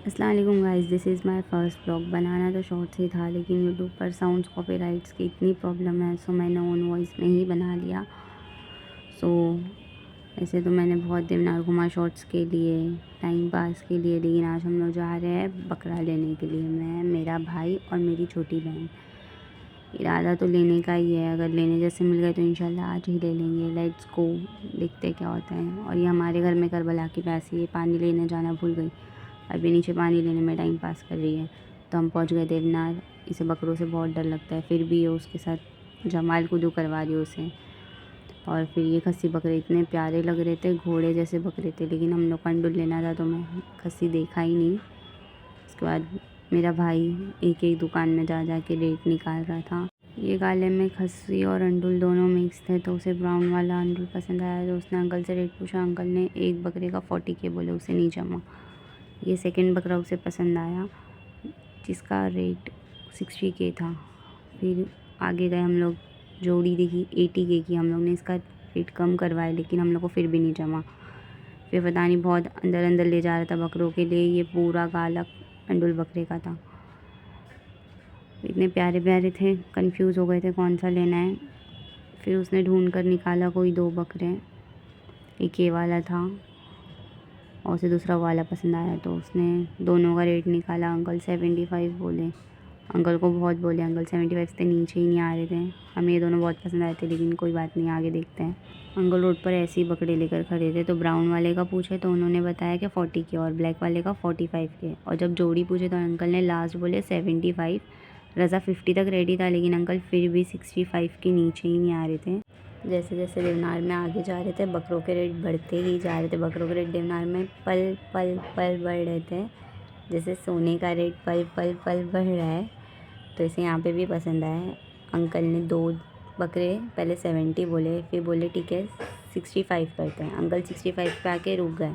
अस्सलाम वालेकुम guys, this is my first blog. बनाना तो शॉर्ट्स ही था, लेकिन यूट्यूब पर साउंड्स कॉपीराइट्स की इतनी प्रॉब्लम है, सो मैंने ओन वॉइस में ही बना लिया। सो ऐसे तो मैंने बहुत देवनार घुमा शॉर्ट्स के लिए, टाइम पास के लिए, लेकिन आज हम लोग जा रहे हैं बकरा लेने के लिए। मैं, मेरा भाई और मेरी छोटी बहन। इरादा तो लेने का ही है, अगर लेने जैसे मिल गए तो इंशाल्लाह आज ही ले लेंगे। लेट्स गो, देखते क्या होता है। और ये हमारे घर में करबला की भैंस, ये पानी लेने जाना भूल गई, अभी नीचे पानी लेने में टाइम पास कर रही है। तो हम पहुंच गए देवनार। इसे बकरों से बहुत डर लगता है, फिर भी ये उसके साथ जमाल कुदू करवा रही उसे। और फिर ये खस्सी बकरे इतने प्यारे लग रहे थे, घोड़े जैसे बकरे थे, लेकिन हम लोग का अंडुल लेना था तो मैं खस्सी देखा ही नहीं। उसके बाद मेरा भाई एक एक दुकान में जा जा के रेट निकाल रहा था। ये काले में खस्सी और अंडुल दोनों मिक्स थे, तो उसे ब्राउन वाला अंडुल पसंद आया। तो उसने अंकल से रेट पूछा, अंकल ने एक बकरे का 40 के बोले, उसे नहीं जमा। ये सेकंड बकरा उसे पसंद आया, जिसका रेट 60 के था। फिर आगे गए हम लोग, जोड़ी देखी 80 के की। हम लोग ने इसका रेट कम करवाया, लेकिन हम लोग को फिर भी नहीं जमा। फिर पता नहीं बहुत अंदर अंदर ले जा रहा था बकरों के लिए। ये पूरा काला अंडुल बकरे का था, इतने प्यारे प्यारे थे, कंफ्यूज हो गए थे कौन सा लेना है। फिर उसने ढूंढ कर निकाला कोई 2 बकरे, एक ये वाला था और उसे दूसरा वाला पसंद आया, तो उसने दोनों का रेट निकाला। अंकल 75 बोले। अंकल को बहुत बोले, अंकल 75 से नीचे ही नहीं आ रहे थे। हमें ये दोनों बहुत पसंद आए थे, लेकिन कोई बात नहीं, आगे देखते हैं। अंकल रोड पर ऐसे ही बकरे लेकर खड़े थे, तो ब्राउन वाले का पूछे तो उन्होंने बताया कि 40 के, और ब्लैक वाले का 45 के। और जब जोड़ी पूछे तो अंकल ने लास्ट बोले 75। रज़ा 50 तक रेडी था, लेकिन अंकल फिर भी 65 के नीचे ही नहीं आ रहे थे। जैसे जैसे देवनार में आगे जा रहे थे, बकरों के रेट बढ़ते ही जा रहे थे। बकरों के रेट देवनार में पल पल पल बढ़ रहे थे, जैसे सोने का रेट पल पल पल बढ़ रहा है। तो इसे यहाँ पे भी पसंद आया। अंकल ने 2 बकरे पहले 70 बोले, फिर बोले ठीक है 65 करते हैं। अंकल 65 पे आके रुक गए।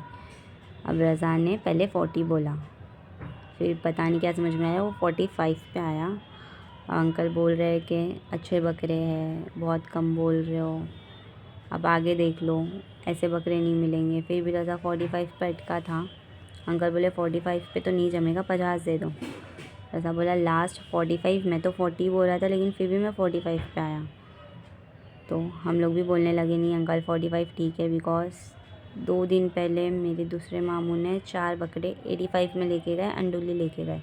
अब रज़ा ने पहले 40 बोला, फिर पता नहीं क्या समझ में आया, वो 45 पे आया। अंकल बोल रहे हैं कि अच्छे बकरे हैं, बहुत कम बोल रहे हो, अब आगे देख लो, ऐसे बकरे नहीं मिलेंगे। फिर भी रज़ा 45 पे अटका था। अंकल बोले 45 पे तो नहीं जमेगा, 50 दे दो। रज़ा बोला लास्ट 45। मैं तो 40 बोल रहा था, लेकिन फिर भी मैं 45 पे आया। तो हम लोग भी बोलने लगे नहीं अंकल 45 ठीक है, बिकॉज 2 दिन पहले मेरे दूसरे मामू ने 4 बकरे 85 में लेके गए, अंडुली लेके गए।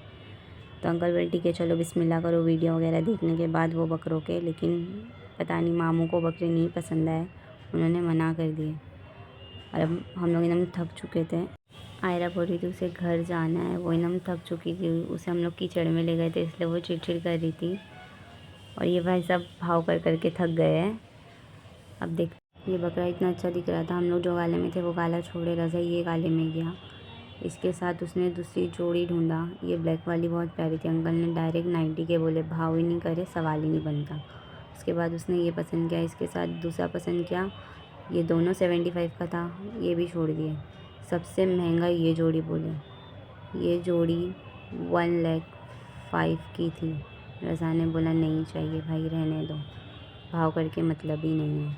तो अंकल बोले ठीक है चलो बिस्मिल्लाह करो, वीडियो वगैरह देखने के बाद वो बकरों के। लेकिन पता नहीं मामू को बकरे नहीं पसंद आए, उन्होंने मना कर दिए। और अब हम लोग एकदम थक चुके थे। आयरा बोल रही थी उसे घर जाना है, वो एकदम थक चुकी थी। उसे हम लोग कीचड़ में ले गए थे, इसलिए वो चिड़चिड़ कर रही थी। और ये भाई सब भाव कर करके थक गए हैं। अब देख, ये बकरा इतना अच्छा दिख रहा था, हम लोग जो गाले में थे वो गाला छोड़े, रज़ा ये गाले में गया। इसके साथ उसने दूसरी जोड़ी ढूंढा, ये ब्लैक वाली बहुत प्यारी थी। अंकल ने डायरेक्ट 90 के बोले, भाव ही नहीं करे, सवाल ही नहीं बनता। उसके बाद उसने ये पसंद किया, इसके साथ दूसरा पसंद किया, ये दोनों 75 का था, ये भी छोड़ दिए। सबसे महंगा ये जोड़ी बोले, ये जोड़ी 1,05,000 की थी। रज़ा ने बोला नहीं चाहिए भाई, रहने दो, भाव करके मतलब ही नहीं है।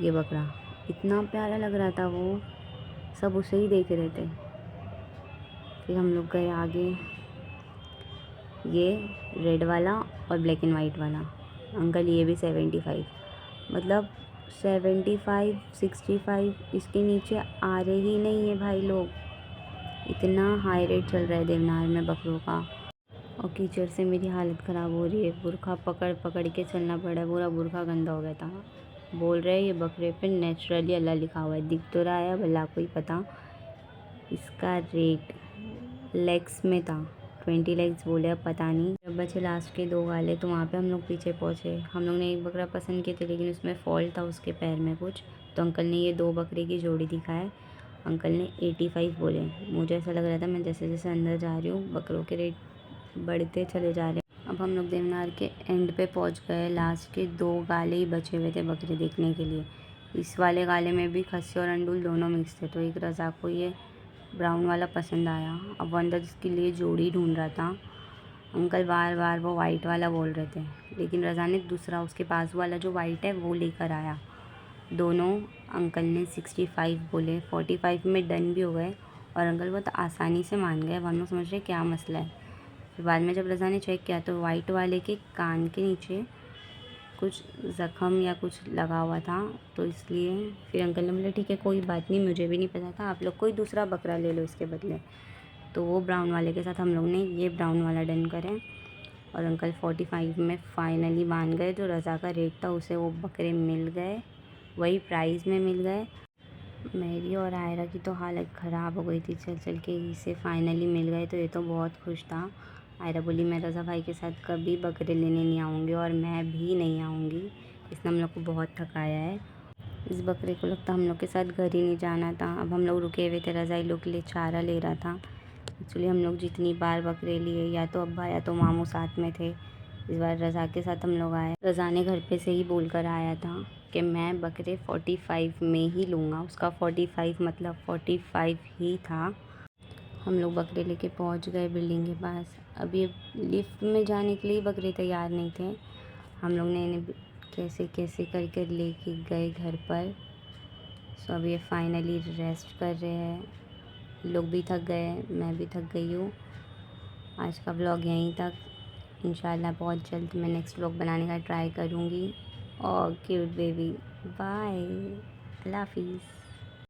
ये बकरा इतना प्यारा लग रहा था, वो सब उसे ही देख रहे थे। फिर हम लोग गए आगे, ये रेड वाला और ब्लैक एंड वाइट वाला। अंकल ये भी 75, मतलब 75 65, इसके नीचे आ रहे ही नहीं है भाई लोग। इतना हाई रेट चल रहा है देवनार में बकरों का। और कीचड़ से मेरी हालत ख़राब हो रही है, बुरखा पकड़ पकड़ के चलना पड़ा है, पूरा बुरखा गंदा हो गया था। बोल रहे हैं ये बकरे पे नेचुरली अल्लाह लिखा हुआ है, दिख तो रहा है, अब अल्लाह को ही पता। इसका रेट लेग्स में था, 20 लेग्स बोले, अब पता नहीं। जब बचे लास्ट के 2 गाले, तो वहाँ पे हम लोग पीछे पहुँचे। हम लोग ने एक बकरा पसंद किए थे, लेकिन उसमें फॉल्ट था उसके पैर में कुछ। तो अंकल ने ये 2 बकरे की जोड़ी दिखाए। अंकल ने 85 बोले। मुझे ऐसा लग रहा था मैं जैसे जैसे अंदर जा रही हूँ बकरों के रेट बढ़ते चले जा रहे हैं। अब हम लोग देवनार के एंड पे पहुँच गए, लास्ट के 2 गाले ही बचे हुए थे बकरे देखने के लिए। इस वाले गाले में भी खस्सी और अंडुल दोनों मिक्स थे, तो एक रज़ा को ये ब्राउन वाला पसंद आया। अब वो अंदर इसके लिए जोड़ी ढूंढ रहा था। अंकल बार बार वो वाइट वाला बोल रहे थे, लेकिन रज़ा ने दूसरा उसके पास वाला जो वाइट है वो लेकर आया। दोनों अंकल ने 65 बोले, 45 में डन भी हो गए। और अंकल बहुत आसानी से मान गए। अब हम लोग समझ रहे क्या मसला है। फिर बाद में जब रज़ा ने चेक किया तो वाइट वाले के कान के नीचे कुछ ज़ख़म या कुछ लगा हुआ था, तो इसलिए फिर अंकल ने बोला ठीक है कोई बात नहीं, मुझे भी नहीं पता था, आप लोग कोई दूसरा बकरा ले लो इसके बदले। तो वो ब्राउन वाले के साथ हम लोग ने ये ब्राउन वाला डन करें। और अंकल 45 में फ़ाइनली मान गए। जो रज़ा का रेट था उसे वो बकरे मिल गए, वही प्राइस में मिल गए। मेरी और आयरा की तो हालत ख़राब हो गई थी चल चल के, इसे फ़ाइनली मिल गए तो ये तो बहुत खुश था। आयरा बोली मैं रज़ा भाई के साथ कभी बकरे लेने नहीं आऊँगी और मैं भी नहीं आऊँगी, इसने हम लोग को बहुत थकाया है। इस बकरे को लगता हम लोग के साथ घर ही नहीं जाना था। अब हम लोग रुके हुए थे, रज़ा ही लोग के लिए चारा ले रहा था। एक्चुअली हम लोग जितनी बार बकरे लिए या तो अब्बा या तो मामू साथ में थे, इस बार रज़ा के साथ हम लोग आए। रज़ा ने घर पे से ही बोल कर आया था कि मैं बकरे 45 में ही लूँगा, उसका 45 मतलब 45 ही था। हम लोग बकरे लेके पहुंच गए बिल्डिंग के पास। अब ये लिफ्ट में जाने के लिए बकरे तैयार नहीं थे। हम लोग ने इन्हें कैसे कैसे कर कर लेके गए घर पर। सो अब ये फाइनली रेस्ट कर रहे हैं। लोग भी थक गए, मैं भी थक गई हूँ। आज का व्लॉग यहीं तक। इंशाल्लाह बहुत जल्द मैं नेक्स्ट व्लॉग बनाने का ट्राई करूँगी। और क्यूट बेबी, बाय, अल्लाह हाफिज़।